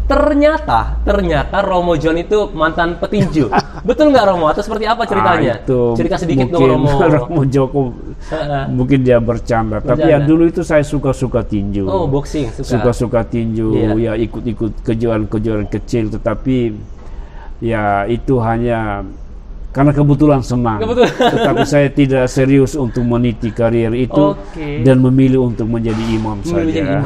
Ternyata Romo John itu mantan petinju. Betul nggak Romo? Atau seperti apa ceritanya? Cerita sedikit dong Romo. Romo Joko mungkin dia bercanda. Tapi ya dulu itu saya suka tinju. Oh, boxing suka. Suka tinju, ya ikut kejuaraan kecil. Tetapi ya itu hanya karena kebetulan senang. Tetapi saya tidak serius untuk meniti karier itu dan memilih untuk menjadi imam saja.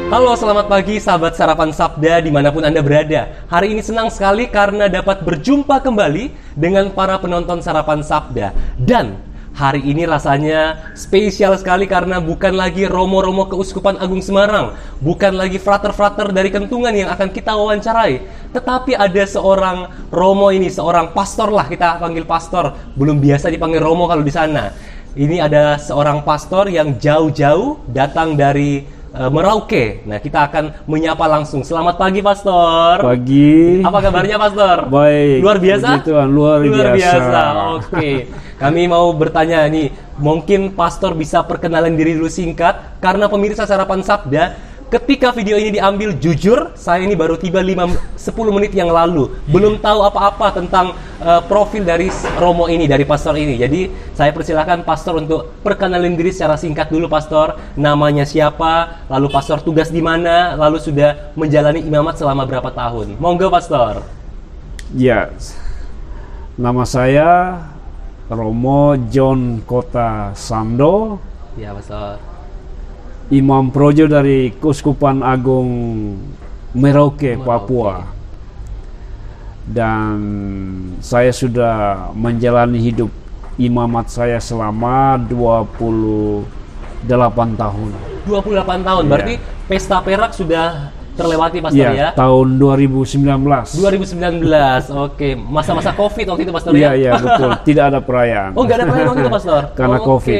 Halo, selamat pagi sahabat Sarapan Sabda dimanapun Anda berada. Hari ini senang sekali karena dapat berjumpa kembali dengan para penonton Sarapan Sabda. Dan hari ini rasanya spesial sekali karena bukan lagi Romo-Romo Keuskupan Agung Semarang, bukan lagi frater-frater dari Kentungan yang akan kita wawancarai, tetapi ada seorang Romo ini, seorang pastor lah, kita panggil pastor, belum biasa dipanggil Romo kalau di sana. Ini ada seorang pastor yang jauh-jauh datang dari Merauke. Nah, kita akan menyapa langsung. Selamat pagi, Pastor. Pagi. Apa kabarnya, Pastor? Baik. Luar biasa? Luar biasa. Oke. Kami mau bertanya nih, mungkin Pastor bisa perkenalan diri dulu singkat, karena pemirsa Sarapan Sabda, ketika video ini diambil, jujur, saya ini baru tiba 10 menit yang lalu. Belum tahu apa-apa tentang profil dari Romo ini, dari pastor ini. Jadi, saya persilakan pastor untuk perkenalin diri secara singkat dulu, Pastor. Namanya siapa, lalu pastor tugas di mana, lalu sudah menjalani imamat selama berapa tahun. Monggo, Pastor. Ya, nama saya Romo John Kota Sando. Ya, Pastor. Imam Projo dari Keuskupan Agung Merauke, Papua. Dan saya sudah menjalani hidup imamat saya selama 28 tahun. 28 tahun, berarti pesta perak sudah terlewati, Pastor, ya? Tahun 2019. 2019, oke. Masa-masa COVID waktu itu, Pastor, ya? Iya, betul. Tidak ada perayaan. Oh, nggak ada perayaan waktu itu, Pastor? Karena COVID.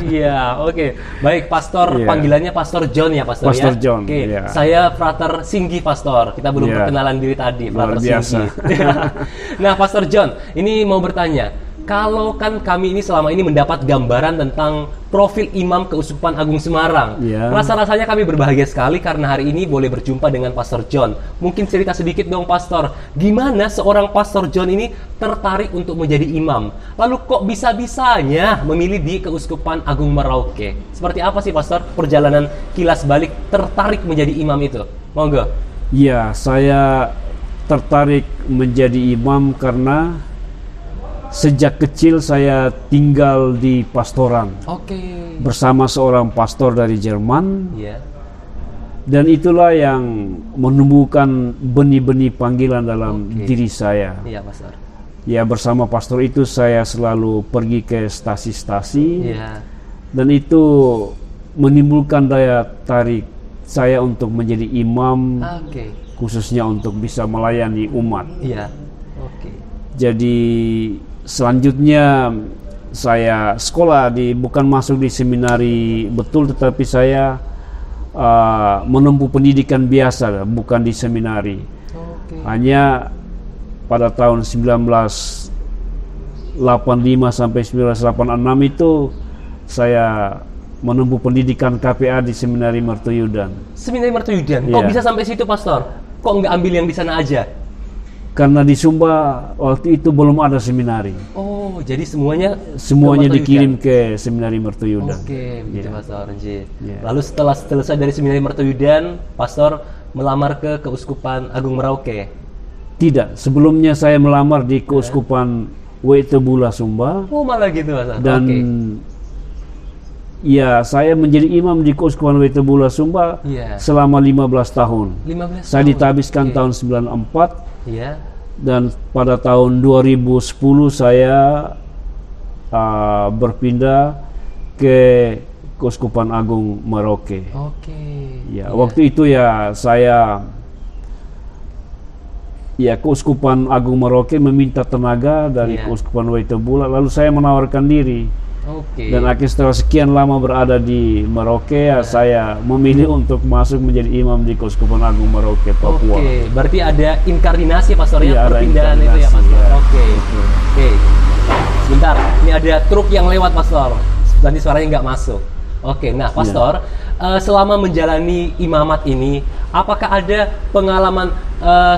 Iya, oke. Baik, Pastor, panggilannya Pastor John ya, Pastor, Pastor ya? John, Oke, saya Frater Singgi, Pastor. Kita belum perkenalan diri tadi, Frater Singgi. Nah, Pastor John, ini mau bertanya. Kalau kan kami ini selama ini mendapat gambaran tentang profil Imam Keuskupan Agung Semarang, rasa-rasanya kami berbahagia sekali karena hari ini boleh berjumpa dengan Pastor John. Mungkin cerita sedikit dong, Pastor, gimana seorang Pastor John ini tertarik untuk menjadi imam? Lalu kok bisa-bisanya memilih di Keuskupan Agung Merauke? Seperti apa sih, Pastor, perjalanan kilas balik tertarik menjadi imam itu? Monggo. Ya, saya tertarik menjadi imam karena sejak kecil saya tinggal di pastoran bersama seorang pastor dari Jerman, dan itulah yang menumbuhkan benih-benih panggilan dalam diri saya. Pastor. Ya, bersama pastor itu saya selalu pergi ke stasi-stasi, dan itu menimbulkan daya tarik saya untuk menjadi imam, khususnya untuk bisa melayani umat. Jadi selanjutnya saya sekolah bukan masuk di seminari betul, tetapi saya menempuh pendidikan biasa, bukan di seminari. Hanya pada tahun 1985 sampai 1986 itu saya menempuh pendidikan KPA di Seminari Mertoyudan. Seminari Mertoyudan? Kok bisa sampai situ, Pastor? Kok nggak ambil yang di sana aja? Karena di Sumba waktu itu belum ada seminari. Oh, jadi semuanya dikirim ke Seminari Mertoyudan. Oke, begitu, Pastor. Lalu setelah selesai dari Seminari Mertoyudan, Pastor melamar ke Keuskupan Agung Merauke? Tidak, sebelumnya saya melamar di Keuskupan Waitebula, Sumba. Oh, malah gitu, Pastor. Dan ya, saya menjadi imam di Keuskupan Waitebula, Sumba selama 15 tahun. Saya ditabiskan tahun 94. Dan pada tahun 2010 saya berpindah ke Keuskupan Agung Merauke. Waktu itu Keuskupan Agung Merauke meminta tenaga dari Keuskupan Waitebula, lalu saya menawarkan diri. Oke. Dan akhirnya setelah sekian lama berada di Merauke, ya saya memilih untuk masuk menjadi imam di Keuskupan Agung Merauke, Papua. Oke, berarti ada inkardinasi pastor ya, Iya, ada perpindahan itu ya inkardinasi, pastor. ya. Oke. Betul. Oke. Sebentar, ini ada truk yang lewat pastor. Nanti suaranya nggak masuk. Oke, nah pastor, selama menjalani imamat ini, apakah ada pengalaman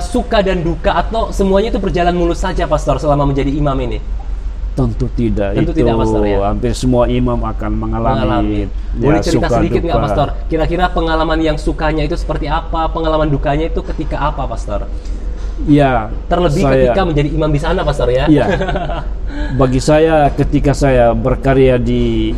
suka dan duka atau semuanya itu berjalan mulus saja pastor selama menjadi imam ini? Tentu tidak. Tentu itu tidak, Pastor, ya? hampir semua imam akan mengalami. Boleh cerita suka, sedikit nggak duka. pastor? Kira-kira pengalaman yang sukanya itu seperti apa? Pengalaman dukanya itu ketika apa pastor? Ya, Terlebih ketika menjadi imam di sana pastor ya? Ya, bagi saya ketika saya berkarya di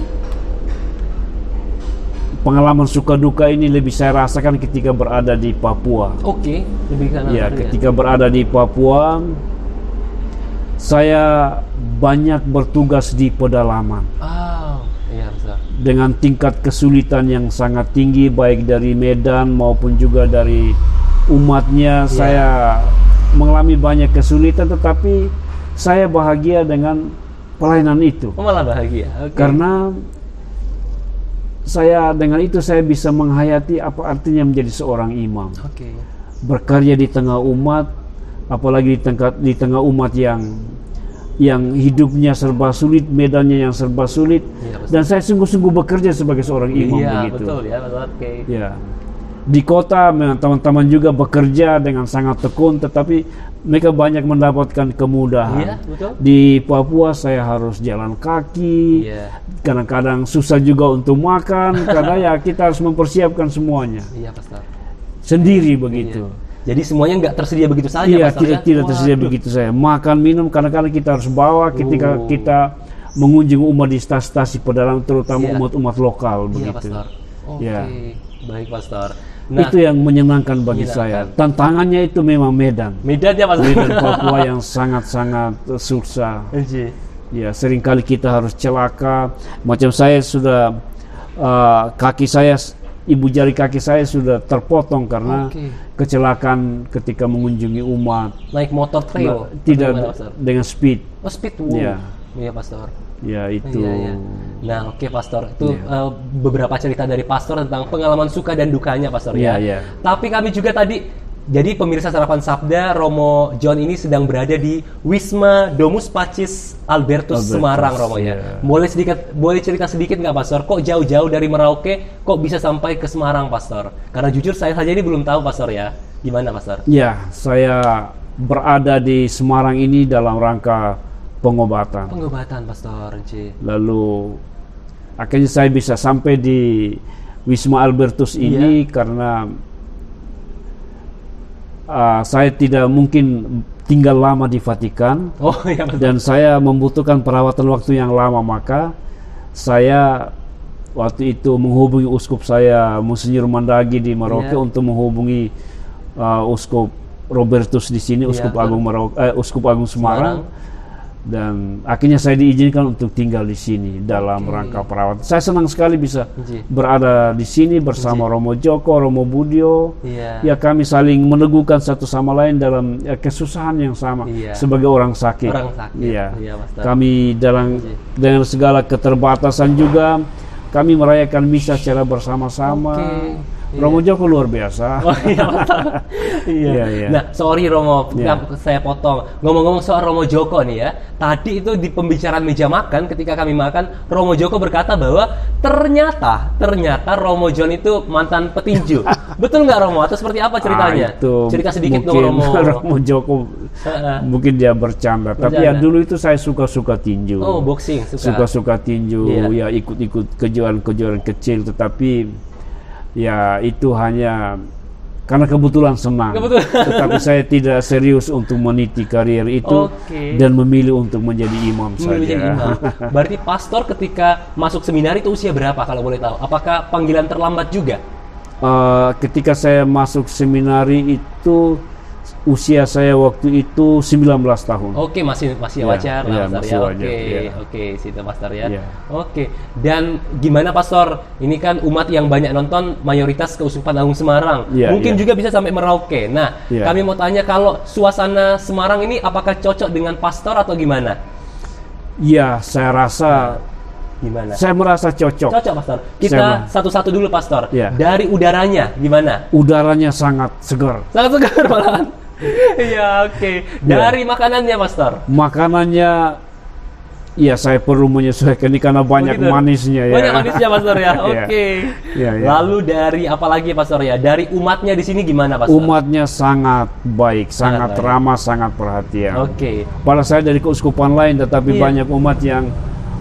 pengalaman suka duka ini lebih saya rasakan ketika berada di Papua. Oke, lebih karena Ya, ketika berada di Papua, saya banyak bertugas di pedalaman. Iya besar. Dengan tingkat kesulitan yang sangat tinggi, baik dari medan maupun juga dari umatnya. Saya mengalami banyak kesulitan, tetapi saya bahagia dengan pelayanan itu. Malah bahagia. Oke. Karena dengan itu saya bisa menghayati apa artinya menjadi seorang imam. Oke. Berkarya di tengah umat, apalagi di tengah umat yang hidupnya serba sulit, medannya yang serba sulit. Iya, Dan saya sungguh-sungguh bekerja sebagai seorang imam Iya, begitu. betul ya, betul. Oke. Ya. Di kota memang teman-teman juga bekerja dengan sangat tekun, tetapi mereka banyak mendapatkan kemudahan. Iya, betul. Di Papua saya harus jalan kaki. Iya. Kadang-kadang susah juga untuk makan karena ya kita harus mempersiapkan semuanya Iya, pastor. sendiri begitu. Iya. Jadi semuanya nggak tersedia begitu saja, Iya, pastor ya? tidak tersedia Waduh. begitu saya. Makan, minum, kadang-kadang kita harus bawa ketika kita mengunjungi umat di stasi-stasi pedalaman, terutama Iya. umat-umat lokal Iya, begitu. pastor. Oke, Ya. baik pastor. Itu yang menyenangkan bagi saya. Tantangannya itu memang medan. Medannya pastor. Medan Papua yang sangat-sangat susah. Iya. Ya, seringkali kita harus celaka. Macam saya sudah ibu jari kaki saya sudah terpotong karena Oke. kecelakaan ketika mengunjungi umat. Naik motor trail? Tidak Bagaimana, pastor? dengan speed. Oh, speed. Wow. Iya. Iya, pastor. Ya, itu. Iya, iya. Nah, oke pastor, itu Iya. beberapa cerita dari pastor tentang pengalaman suka dan dukanya pastor ya. Iya, iya. Tapi kami juga tadi, jadi pemirsa Sarapan Sabda, Romo John ini sedang berada di Wisma Domus Pacis Albertus Semarang, Romo ya. Iya. Boleh cerita sedikit nggak pastor? Kok jauh-jauh dari Merauke, kok bisa sampai ke Semarang pastor? Karena jujur saya saja ini belum tahu pastor ya. Gimana pastor? Ya, saya berada di Semarang ini dalam rangka pengobatan. Pengobatan pastor. Lalu akhirnya saya bisa sampai di Wisma Albertus ini karena saya tidak mungkin tinggal lama di Vatikan. Oh iya betul. Dan saya membutuhkan perawatan waktu yang lama, maka saya waktu itu menghubungi uskup saya, Monsinyur Mandagi di Merauke, untuk menghubungi uskup Robertus di sini, uskup Agung uskup Agung Semarang. Dan akhirnya saya diizinkan untuk tinggal di sini dalam rangka perawatan. Saya senang sekali bisa berada di sini bersama Romo Joko, Romo Budio. Ya, kami saling meneguhkan satu sama lain dalam kesusahan yang sama sebagai orang sakit. Iya. Kami dengan segala keterbatasan juga kami merayakan misa secara bersama-sama. Romo Joko luar biasa. Oh iya, iya. Nah, sorry Romo, saya potong. Ngomong-ngomong soal Romo Joko nih ya. Tadi itu di pembicaraan meja makan, ketika kami makan, Romo Joko berkata bahwa ternyata Romo John itu mantan petinju. Betul nggak Romo? Atau seperti apa ceritanya? Cerita sedikit dong Romo. Romo Joko mungkin dia bercanda. Tapi ya dulu itu saya suka tinju. Oh, boxing. Suka tinju. Ya ikut-ikut kejuaraan kecil, tetapi ya itu hanya karena kebetulan senang. Tetapi saya tidak serius untuk meniti karier itu dan memilih untuk menjadi imam saja. Berarti pastor ketika masuk seminari itu usia berapa kalau boleh tahu? Apakah panggilan terlambat juga? Ketika saya masuk seminari itu usia saya waktu itu 19 tahun. Oke, masih wajar lah, masih Pastor ya. Oke, situ Pastor ya. Oke. Dan gimana Pastor? Ini kan umat yang banyak nonton mayoritas Keuskupan Agung Semarang. Mungkin juga bisa sampai Merauke. Nah, kami mau tanya kalau suasana Semarang ini apakah cocok dengan pastor atau gimana? Ya, saya rasa Gimana? Saya merasa cocok. Cocok, Pastor. Kita satu-satu dulu, Pastor. Ya. Dari udaranya, gimana? Udaranya sangat segar. Sangat segar malahan. Iya, oke. Dari makanannya, Pastor? Makanannya, ya saya perlu menyesuaikan ini karena banyak manisnya ya. Banyak manisnya, Pastor ya. Oke. Ya. Lalu dari apa lagi, Pastor ya? Dari umatnya di sini gimana, Pastor? Umatnya sangat baik, sangat ramah, sangat perhatian. Oke. Pada saya dari keuskupan lain, tetapi banyak umat yang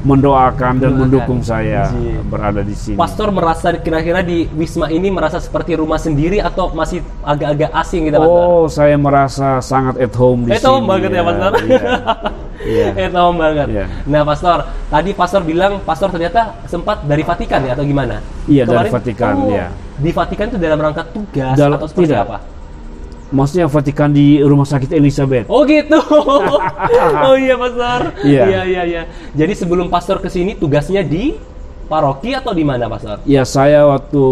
mendoakan dan mendukung saya berada di sini. Pastor merasa kira-kira di Wisma ini merasa seperti rumah sendiri atau masih agak-agak asing gitu, Pastor? Oh, saya merasa sangat at home di sini. At home banget ya, Pastor. At home banget. Nah, Pastor, tadi Pastor bilang Pastor ternyata sempat dari Vatikan ya atau gimana? Iya, dari Vatikan ya. Di Vatikan itu dalam rangka tugas atau seperti apa? Maksudnya Vatikan di Rumah Sakit Elizabeth. Oh gitu. Oh iya, Pastor. Iya. Jadi sebelum Pastor ke sini tugasnya di paroki atau di mana, Pastor? Ya, saya waktu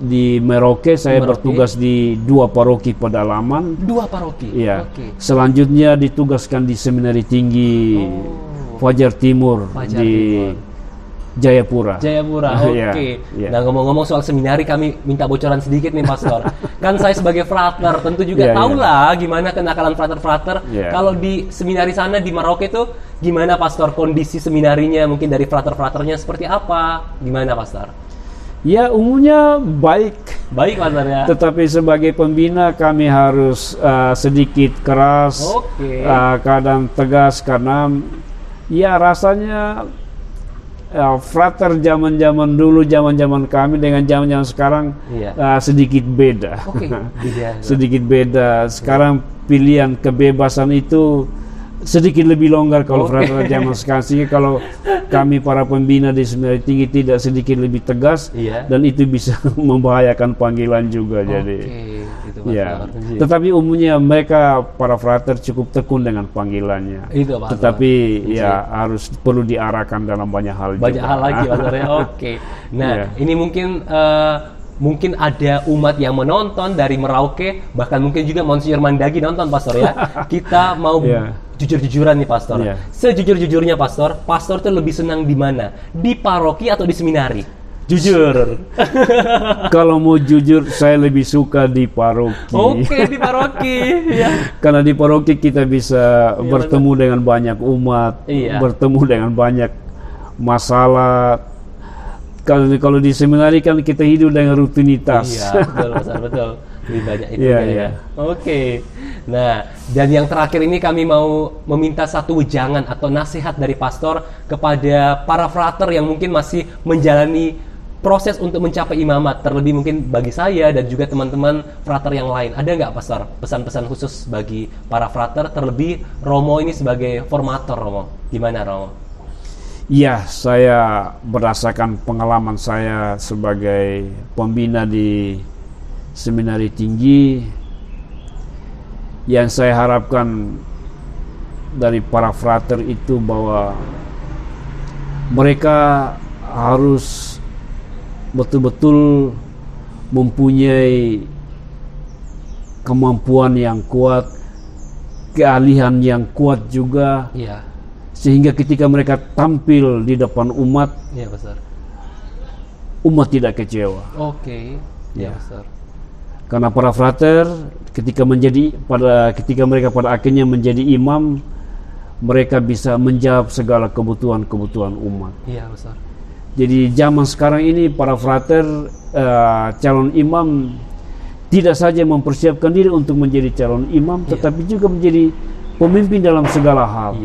di Merauke saya bertugas di 2 paroki pedalaman. 2 paroki. Iya. Selanjutnya ditugaskan di Seminari Tinggi Fajar Timur di Jayapura. Oke. Nah, ngomong-ngomong soal seminari, kami minta bocoran sedikit nih, Pastor. Kan saya sebagai frater tentu juga tahu lah gimana kenakalan frater-frater. Kalau di seminari sana di Merauke itu gimana, Pastor? Kondisi seminarinya mungkin dari frater-fraternya seperti apa? Gimana, Pastor? Ya, umumnya baik. Baik, Pastor ya. Tetapi sebagai pembina kami harus sedikit keras, kadang tegas karena ya rasanya frater zaman-zaman dulu, zaman-zaman kami dengan zaman-zaman sekarang sedikit beda. Sedikit beda. Sekarang pilihan kebebasan itu sedikit lebih longgar kalau frater zaman sekarang. Sehingga kalau kami para pembina di Seminari Tinggi tidak sedikit lebih tegas, dan itu bisa membahayakan panggilan juga. Jadi tetapi umumnya mereka para frater cukup tekun dengan panggilannya. Tetapi harus perlu diarahkan dalam banyak hal juga. Banyak hal lagi, Pastor ya. Nah, ini mungkin ada umat yang menonton dari Merauke, bahkan mungkin juga Monsinyur Mandagi nonton, Pastor ya. Kita mau jujur-jujuran nih, Pastor. Sejujur-jujurnya, Pastor tuh lebih senang di mana? Di paroki atau di seminari? Jujur. Kalau mau jujur, saya lebih suka di paroki. Di paroki. Karena di paroki kita bisa bertemu dengan banyak umat, bertemu dengan banyak masalah. Kalau di seminari kan kita hidup dengan rutinitas. Betul. Lebih banyak itu ya. Nah, dan yang terakhir ini kami mau meminta satu wejangan atau nasihat dari Pastor kepada para frater yang mungkin masih menjalani proses untuk mencapai imamat, terlebih mungkin bagi saya dan juga teman-teman frater yang lain. Ada nggak, Pastor, pesan-pesan khusus bagi para frater, terlebih Romo ini sebagai formator, Romo? Gimana, Romo? Ya, saya berdasarkan pengalaman saya sebagai pembina di Seminari Tinggi, yang saya harapkan dari para frater itu bahwa mereka harus betul-betul mempunyai kemampuan yang kuat, keahlian yang kuat juga, sehingga ketika mereka tampil di depan umat, umat tidak kecewa. Pastor. Karena para frater ketika mereka pada akhirnya menjadi imam, mereka bisa menjawab segala kebutuhan umat. Pastor. Jadi zaman sekarang ini para frater calon imam tidak saja mempersiapkan diri untuk menjadi calon imam, tetapi juga menjadi pemimpin dalam segala hal.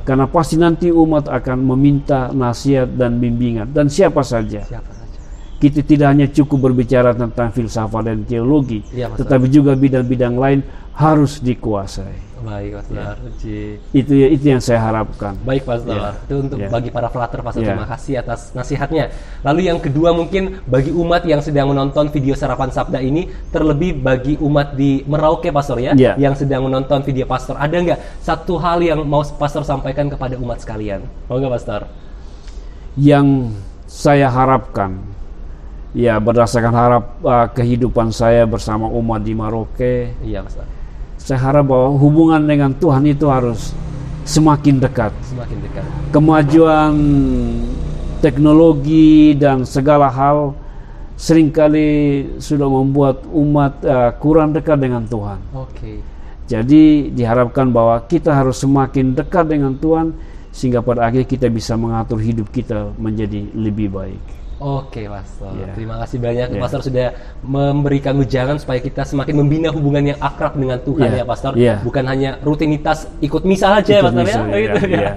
Karena pasti nanti umat akan meminta nasihat dan bimbingan, dan siapa saja. Kita tidak hanya cukup berbicara tentang filsafat dan teologi, tetapi juga bidang-bidang lain harus dikuasai. Baik, Pastor. Itu yang saya harapkan. Baik, Pastor. Itu untuk bagi para frater, Pastor. Terima kasih atas nasihatnya. Lalu yang kedua, mungkin bagi umat yang sedang menonton video Sarapan Sabda ini, terlebih bagi umat di Merauke, Pastor yang sedang menonton video Pastor, ada nggak satu hal yang mau Pastor sampaikan kepada umat sekalian? Mau nggak, Pastor? Yang saya harapkan, berdasarkan kehidupan saya bersama umat di Merauke, Pastor. Saya harap bahwa hubungan dengan Tuhan itu harus semakin dekat. Semakin dekat. Kemajuan teknologi dan segala hal seringkali sudah membuat umat kurang dekat dengan Tuhan. Oke. Jadi diharapkan bahwa kita harus semakin dekat dengan Tuhan sehingga pada akhirnya kita bisa mengatur hidup kita menjadi lebih baik. Oke, Pastor. Ya. Terima kasih banyak, Ya. Pastor, sudah memberikan ujangan supaya kita semakin membina hubungan yang akrab dengan Tuhan, Ya. ya, Pastor. Ya. Bukan hanya rutinitas ikut misa aja, Ikut Pastor, misa, ya. Gitu, ya. ya.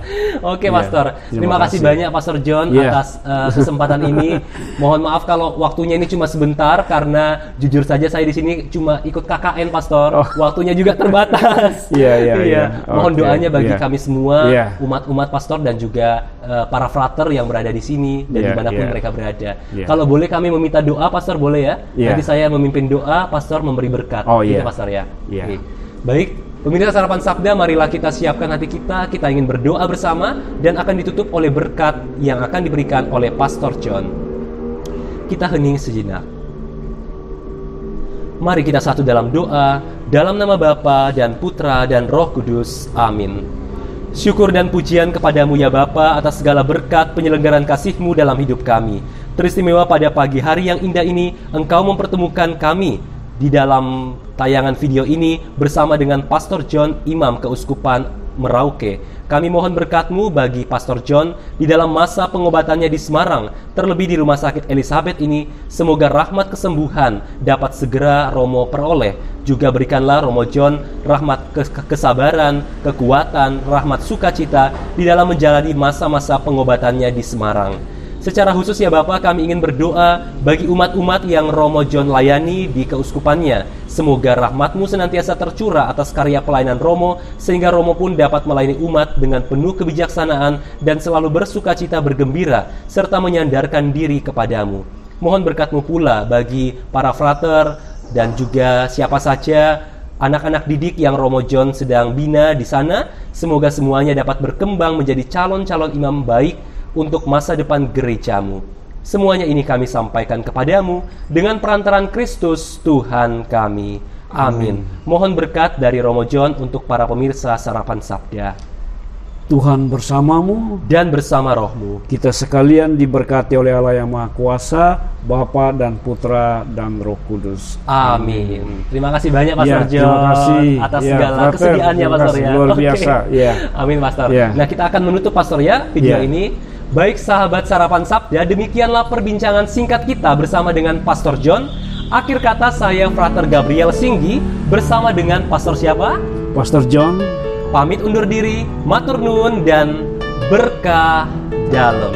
Oke, Ya. Pastor. Terima kasih banyak, Pastor John, Ya. atas kesempatan ini. Mohon maaf kalau waktunya ini cuma sebentar, karena jujur saja saya di sini cuma ikut KKN, Pastor. Oh. Waktunya juga terbatas. Iya, iya, Iya. iya. Mohon Oke, doanya bagi iya. kami semua, Iya. umat-umat Pastor dan juga para frater yang berada di sini dan Iya, dimanapun iya. mereka berada. Iya. Kalau boleh kami meminta doa, Pastor, boleh ya? Iya. Nanti saya memimpin doa, Pastor memberi berkat. Oh, Gitu, iya. Pastor, ya? Iya. Oke. Baik, pemirsa Sarapan Sabda, marilah kita siapkan hati kita. Kita ingin berdoa bersama dan akan ditutup oleh berkat yang akan diberikan oleh Pastor John. Kita hening sejenak. Mari kita satu dalam doa, dalam nama Bapa dan Putra dan Roh Kudus. Amin. Syukur dan pujian kepadamu ya Bapa atas segala berkat penyelenggaraan kasih-Mu dalam hidup kami. Teristimewa pada pagi hari yang indah ini, Engkau mempertemukan kami di dalam tayangan video ini bersama dengan Pastor John, Imam Keuskupan Merauke. Kami mohon berkat-Mu bagi Pastor John di dalam masa pengobatannya di Semarang, terlebih di Rumah Sakit Elizabeth ini. Semoga rahmat kesembuhan dapat segera Romo peroleh. Juga berikanlah Romo John rahmat kesabaran, kekuatan, rahmat sukacita di dalam menjalani masa-masa pengobatannya di Semarang. Secara khusus ya Bapak, kami ingin berdoa bagi umat-umat yang Romo John layani di keuskupannya. Semoga rahmat-Mu senantiasa tercurah atas karya pelayanan Romo, sehingga Romo pun dapat melayani umat dengan penuh kebijaksanaan dan selalu bersukacita bergembira, serta menyandarkan diri kepadamu. Mohon berkat-Mu pula bagi para frater dan juga siapa saja anak-anak didik yang Romo John sedang bina di sana. Semoga semuanya dapat berkembang menjadi calon-calon imam baik untuk masa depan gereja-Mu. Semuanya ini kami sampaikan kepadamu dengan perantaraan Kristus Tuhan kami. Amin. Mohon berkat dari Romo John untuk para pemirsa Sarapan Sabda. Tuhan bersamamu Dan bersama rohmu. kita sekalian diberkati oleh Allah yang Maha Kuasa, Bapa dan Putra dan Roh Kudus. Amin. Terima kasih banyak Pastor Ya, John terima kasih. atas Ya, segala Frater, kesediaannya terima Pastor kasih. ya. Luar Oke. biasa. Ya. Amin Pastor. Ya. Nah, kita akan menutup Pastor ya video Ya. ini. Baik sahabat Sarapan Sabda, demikianlah perbincangan singkat kita bersama dengan Pastor John. Akhir kata saya Frater Gabriel Singgi bersama dengan Pastor siapa? Pastor John, Pamit undur diri, matur nuwun dan berkah dalam.